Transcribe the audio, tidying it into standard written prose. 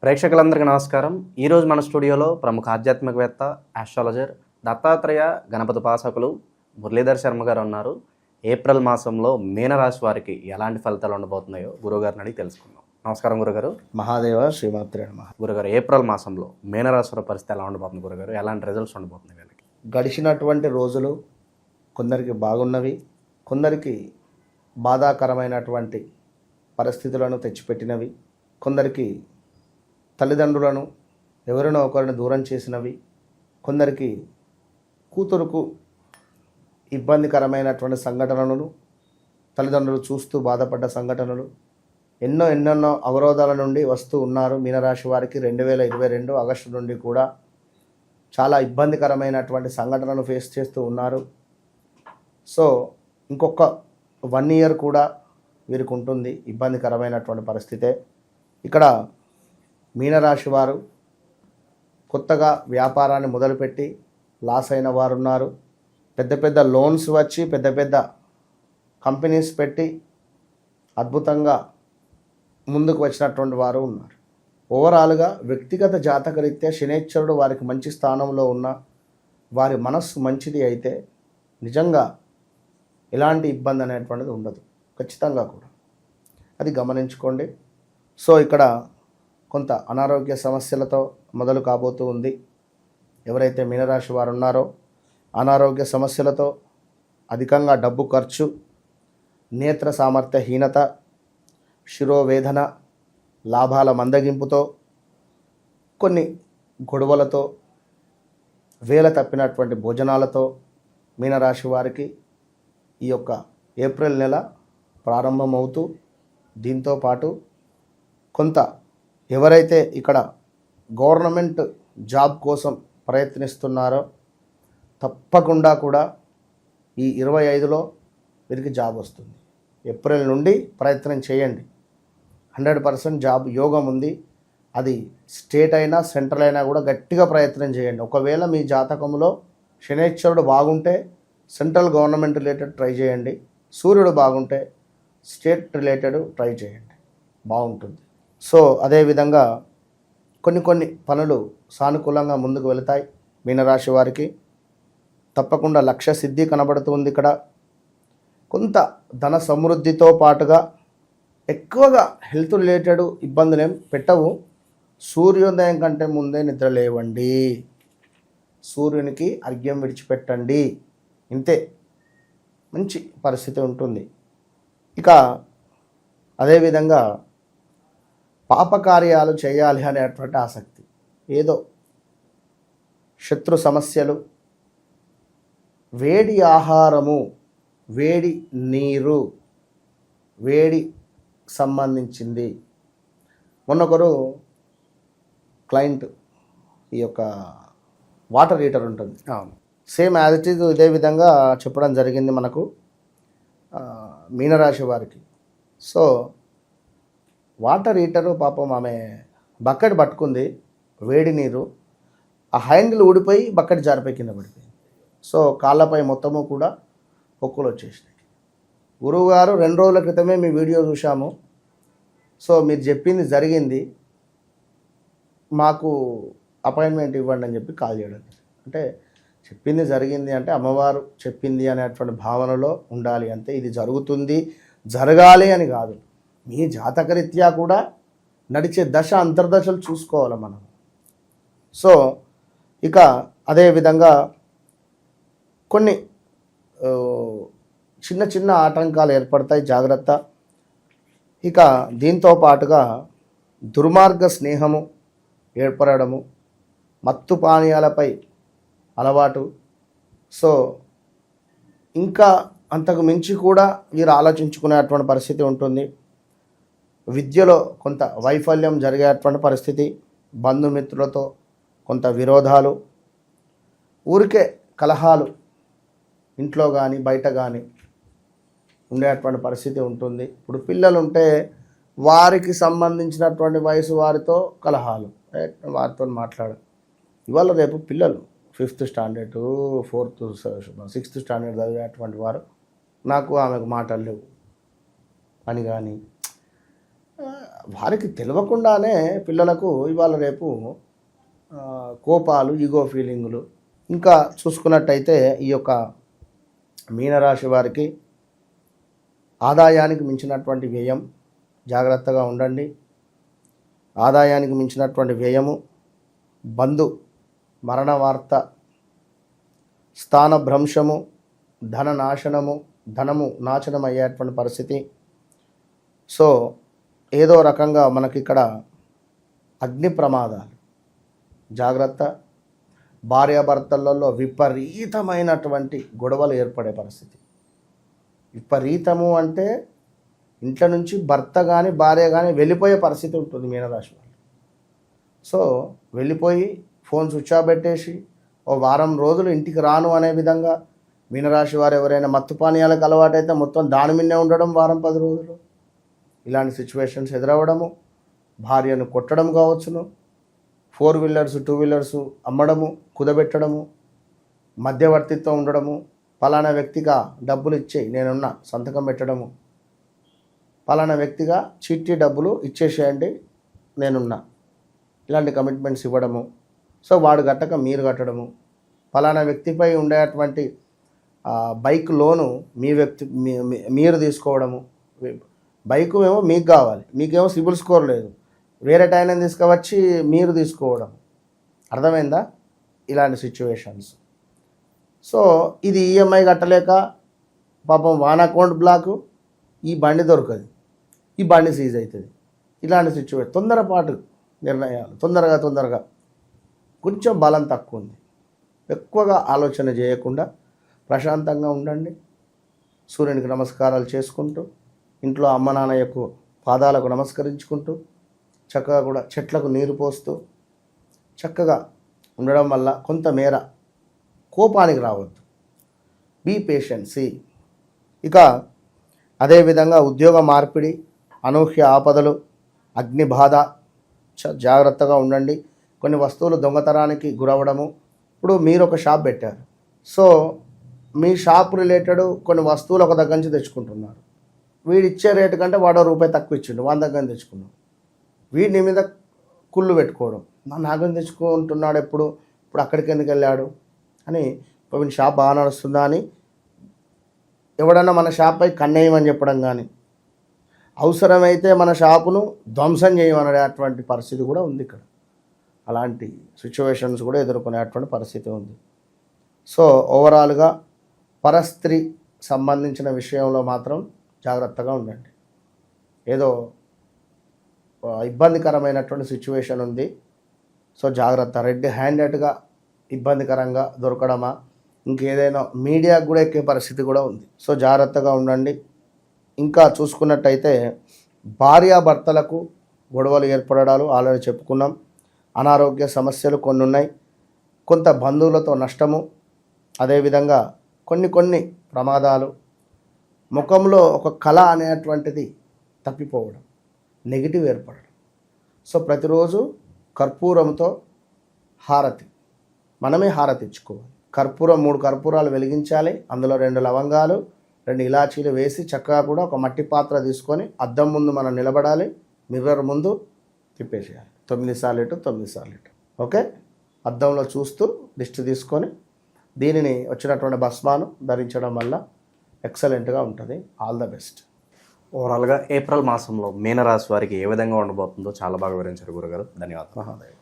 ప్రేక్షకులందరికీ నమస్కారం. ఈరోజు మన స్టూడియోలో ప్రముఖ ఆధ్యాత్మికవేత్త, ఆస్ట్రాలజర్, దత్తాత్రేయ గణపతి ఉపాసకులు మురళీధర్ శర్మ గారు ఉన్నారు. ఏప్రిల్ మాసంలో మీనరాశి వారికి ఎలాంటి ఫలితాలు ఉండబోతున్నాయో గురుగారిని అడిగి తెలుసుకుందాం. నమస్కారం గురుగారు. మహాదేవ శ్రీమాత్రే నమః. గురుగారు, ఏప్రిల్ మాసంలో మీనరాశి వారి పరిస్థితి ఎలా ఉండబోతుంది గురుగారు? ఎలాంటి రిజల్ట్స్ ఉండబోతున్నాయి వీళ్ళకి? గడిచినటువంటి రోజులు కొందరికి బాగున్నవి, కొందరికి బాధాకరమైనటువంటి పరిస్థితులను తెచ్చిపెట్టినవి, కొందరికి తల్లిదండ్రులను ఎవరినో ఒకరిని దూరం చేసినవి, కొందరికి కూతురుకు ఇబ్బందికరమైనటువంటి సంఘటనలను తల్లిదండ్రులు చూస్తూ బాధపడ్డ సంఘటనలు ఎన్నెన్నో అవరోధాల నుండి వస్తూ ఉన్నారు. మీనరాశి వారికి 2022 ఆగస్టు నుండి కూడా చాలా ఇబ్బందికరమైనటువంటి సంఘటనలు ఫేస్ చేస్తూ ఉన్నారు. సో ఇంకొక 1 ఇయర్ కూడా వీరికి ఉంటుంది ఇబ్బందికరమైనటువంటి పరిస్థితే. ఇక్కడ మీనరాశి వారు కొత్తగా వ్యాపారాన్ని మొదలుపెట్టి లాస్ అయిన వారు ఉన్నారు. పెద్ద పెద్ద లోన్స్ వచ్చి పెద్ద పెద్ద కంపెనీస్ పెట్టి అద్భుతంగా ముందుకు వచ్చినటువంటి వారు ఉన్నారు. ఓవరాల్గా వ్యక్తిగత జాతకరీత్యా శనైశ్వరుడు వారికి మంచి స్థానంలో ఉన్న వారి మనస్సు మంచిది అయితే నిజంగా ఎలాంటి ఇబ్బంది అనేటువంటిది ఉండదు, ఖచ్చితంగా కూడా అది గమనించుకోండి. సో ఇక్కడ కొంత అనారోగ్య సమస్యలతో మొదలు కాబోతూ ఉంది. ఎవరైతే మీనరాశి వారు ఉన్నారో అనారోగ్య సమస్యలతో అధికంగా డబ్బు ఖర్చు, నేత్ర సామర్థ్యహీనత, శిరోవేదన, లాభాల మందగింపుతో, కొన్ని గొడవలతో, వేల తప్పినటువంటి భోజనాలతో మీనరాశి వారికి ఈ యొక్క ఏప్రిల్ నెల ప్రారంభమవుతూ, దీంతో పాటు కొంత ఎవరైతే ఇక్కడ గవర్నమెంట్ జాబ్ కోసం ప్రయత్నిస్తున్నారో తప్పకుండా కూడా ఈ 25లో వీరికి జాబ్ వస్తుంది. ఏప్రిల్ నుండి ప్రయత్నం చేయండి. 100% జాబ్ యోగం ఉంది. అది స్టేట్ అయినా సెంట్రల్ అయినా కూడా గట్టిగా ప్రయత్నం చేయండి. ఒకవేళ మీ జాతకంలో శనైశ్వరుడు బాగుంటే సెంట్రల్ గవర్నమెంట్ రిలేటెడ్ ట్రై చేయండి. సూర్యుడు బాగుంటే స్టేట్ రిలేటెడ్ ట్రై చేయండి, బాగుంటుంది. సో అదేవిధంగా కొన్ని పనులు సానుకూలంగా ముందుకు వెళతాయి. మీనరాశి వారికి తప్పకుండా లక్ష్య సిద్ధి కనబడుతుంది. ఇక్కడ కొంత ధన సమృద్ధితో పాటుగా ఎక్కువగా హెల్త్ రిలేటెడ్ ఇబ్బందులు ఏం పెట్టవు. సూర్యోదయం కంటే ముందే నిద్ర లేవండి, సూర్యునికి అర్ఘ్యం విడిచిపెట్టండి, ఇంతే, మంచి పరిస్థితి ఉంటుంది. ఇక అదేవిధంగా పాపకార్యాలు చేయాలి అనేటువంటి ఆసక్తి, ఏదో శత్రు సమస్యలు, వేడి ఆహారము, వేడి నీరు, వేడి సంబంధించింది. మొన్నొకరు క్లయింట్ ఈ యొక్క వాటర్ హీటర్ ఉంటుంది, సేమ్ యాజ్ ఇట్ ఈజ్ ఇదే విధంగా చెప్పడం జరిగింది మనకు మీనరాశి వారికి. సో వాటర్ హీటరు పాపం ఆమె బకెట్ పట్టుకుంది, వేడి నీరు, ఆ హ్యాండిల్ ఊడిపోయి బకెట్ జారిపోయి కింద పడిపోయింది. సో కాళ్ళపై మొత్తము కూడా పొక్కులు వచ్చేసినాయి. గురువుగారు 2 రోజుల క్రితమే మీ వీడియో చూశాము, సో మీరు చెప్పింది జరిగింది, మాకు అపాయింట్మెంట్ ఇవ్వండి అని చెప్పి కాల్ చేయడం. అంటే చెప్పింది జరిగింది అంటే అమ్మవారు చెప్పింది అనేటువంటి భావనలో ఉండాలి అంతే. ఇది జరుగుతుంది, జరగాలి అని కాదు. మీ జాతకరీత్యా కూడా నడిచే దశ అంతర్దశలు చూసుకోవాలి మనం. సో ఇక అదేవిధంగా కొన్ని చిన్న ఆటంకాలు ఏర్పడతాయి, జాగ్రత్త. ఇక దీంతో పాటుగా దుర్మార్గ స్నేహము ఏర్పడము, మత్తు పానీయాలపై అలవాటు. సో ఇంకా అంతకు మించి కూడా వీరు ఆలోచించుకునేటువంటి పరిస్థితి ఉంటుంది. విద్యలో కొంత వైఫల్యం జరిగేటువంటి పరిస్థితి, బంధుమిత్రులతో కొంత విరోధాలు, ఊరికే కలహాలు ఇంట్లో కానీ బయట కానీ ఉండేటువంటి పరిస్థితి ఉంటుంది. ఇప్పుడు పిల్లలు ఉంటే వారికి సంబంధించినటువంటి వయసు వారితో కలహాలు, వారితో మాట్లాడు. ఇవాళ రేపు పిల్లలు 5th standard 4th 6th standard చదివేటువంటి వారు నాకు ఆమెకు మాటలు లేవు అని కానీ వారికి తెలియకుండానే పిల్లలకు ఇవాళ రేపు కోపాలు, ఈగో ఫీలింగులు. ఇంకా చూసుకున్నట్టయితే ఈ యొక్క మీనరాశి వారికి ఆదాయానికి మించినటువంటి వ్యయం, జాగ్రత్తగా ఉండండి. ఆదాయానికి మించినటువంటి వ్యయము, బంధు మరణ వార్త, స్థానభ్రంశము, ధన నాశనము, ధనము నాశనం అయ్యేటువంటి పరిస్థితి. సో ఏదో రకంగా మనకిక్కడ అగ్ని ప్రమాదాలు, జాగ్రత్త. భార్యాభర్తలలో విపరీతమైనటువంటి గొడవలు ఏర్పడే పరిస్థితి. విపరీతము అంటే ఇంట్లో నుంచి భర్త కానీ భార్య కానీ వెళ్ళిపోయే పరిస్థితి ఉంటుంది మీనరాశి వాళ్ళు. సో వెళ్ళిపోయి ఫోన్ స్విచ్ ఆఫ్ పెట్టేసి ఓ వారం రోజులు ఇంటికి రాను అనే విధంగా మీనరాశి వారు ఎవరైనా మత్తు పానీయాలకు అలవాటైతే మొత్తం దాని మీదే ఉండడం వారం 10 రోజులు. ఇలాంటి సిచ్యువేషన్స్ ఎదురవ్వడము, భార్యను కొట్టడం కావచ్చును, 4 వీలర్స్ 2 వీలర్స్ అమ్మడము, కుదబెట్టడము, మధ్యవర్తిత్వం ఉండడము, పలానా వ్యక్తిగా డబ్బులు ఇచ్చి నేనున్నా సంతకం పెట్టడము, పలానా వ్యక్తిగా చీటీ డబ్బులు ఇచ్చేసేయండి నేనున్నా, ఇలాంటి కమిట్మెంట్స్ ఇవ్వడము. సో వాడు కట్టక మీరు కట్టడము, పలానా వ్యక్తిపై ఉండేటువంటి బైక్ లోను మీరు తీసుకోవడము. బైకు ఏమో మీకు కావాలి, మీకేమో సిబిల్ స్కోర్ లేదు, వేరే టైం తీసుకువచ్చి మీరు తీసుకోవడం. అర్థమైందా? ఇలాంటి సిచ్యువేషన్స్. సో ఇది ఈఎంఐ కట్టలేక పాపం వాన్ అకౌంట్ బ్లాకు, ఈ బండి దొరకదు, ఈ బండి సీజ్ అవుతుంది. ఇలాంటి సిచ్యువేషన్, తొందరపాటు నిర్ణయాలు, తొందరగా కొంచెం బలం తక్కువ ఉంది. ఎక్కువగా ఆలోచన చేయకుండా ప్రశాంతంగా ఉండండి. సూర్యునికి నమస్కారాలు చేసుకుంటూ, ఇంట్లో అమ్మ నాన్న యొక్క పాదాలకు నమస్కరించుకుంటూ, చక్కగా కూడా చెట్లకు నీరు పోస్తూ చక్కగా ఉండడం వల్ల కొంతమేర కోపానికి రావద్దు. బీ పేషెన్సీ. ఇక అదేవిధంగా ఉద్యోగ మార్పిడి, అనూహ్య ఆపదలు, అగ్ని బాధ, జాగ్రత్తగా ఉండండి. కొన్ని వస్తువులు దొంగతనానికి గురవడము. ఇప్పుడు మీరు ఒక షాప్ పెట్టారు, సో మీ షాప్ రిలేటెడ్ కొన్ని వస్తువులు ఒక దగ్గర నుంచి తెచ్చుకుంటున్నారు. వీడు ఇచ్చే రేటు కంటే వాడు రూపాయి తక్కువ ఇచ్చిండు, వాళ్ళ దగ్గర తెచ్చుకున్నాం. వీడి మీద కుళ్ళు పెట్టుకోవడం, మా నాగం తెచ్చుకుంటున్నాడు ఇప్పుడు అక్కడికి ఎందుకు వెళ్ళాడు అని, వీడి షాప్ బాగా నడుస్తుందా అని ఎవడన్నా మన షాప్పై కన్నేయమని చెప్పడం కానీ, అవసరమైతే మన షాపును ధ్వంసం చేయమనేటువంటి పరిస్థితి కూడా ఉంది ఇక్కడ. అలాంటి సిచ్యువేషన్స్ కూడా ఎదుర్కొనేటువంటి పరిస్థితి ఉంది. సో ఓవరాల్గా పరస్త్రీ సంబంధించిన విషయంలో మాత్రం జాగ్రత్తగా ఉండండి. ఏదో ఇబ్బందికరమైనటువంటి సిచ్యువేషన్ ఉంది, సో జాగ్రత్త. రెడ్ హ్యాండెడ్గా ఇబ్బందికరంగా దొరకడమా, ఇంకేదైనా మీడియాకు కూడా ఎక్కే పరిస్థితి కూడా ఉంది. సో జాగ్రత్తగా ఉండండి. ఇంకా చూసుకున్నట్టయితే భార్యాభర్తలకు గొడవలు ఏర్పడడాలు ఆల్రెడీ చెప్పుకున్నాం. అనారోగ్య సమస్యలు కొన్ని ఉన్నాయి, కొంత బంధువులతో నష్టము, అదేవిధంగా కొన్ని ప్రమాదాలు, ముఖంలో ఒక కళ అనేటువంటిది తప్పిపోవడం, నెగిటివ్ ఏర్పడడం. సో ప్రతిరోజు కర్పూరంతో హారతి, మనమే హారతి ఇచ్చుకోవాలి. కర్పూరం 3 కర్పూరాలు వెలిగించాలి, అందులో 2 లవంగాలు 2 ఇలాచీలు వేసి చక్కగా కూడా ఒక మట్టి పాత్ర తీసుకొని అద్దం ముందు మనం నిలబడాలి, మిర్రర్ ముందు తిప్పేసేయాలి 9 సార్లు ఇటు 9 సార్లు ఇటు. ఓకే, అద్దంలో చూస్తూ దిష్టి తీసుకొని దీనిని వచ్చినటువంటి భస్మాను ధరించడం వల్ల ఎక్సలెంట్గా ఉంటుంది. All the best. ఓవరాల్గా ఏప్రిల్ మాసంలో మీనరాశి వారికి ఏ విధంగా ఉండబోతుందో చాలా బాగా వివరించారు గురుగారు. ధన్యవాదాలు. మహాదేవ్.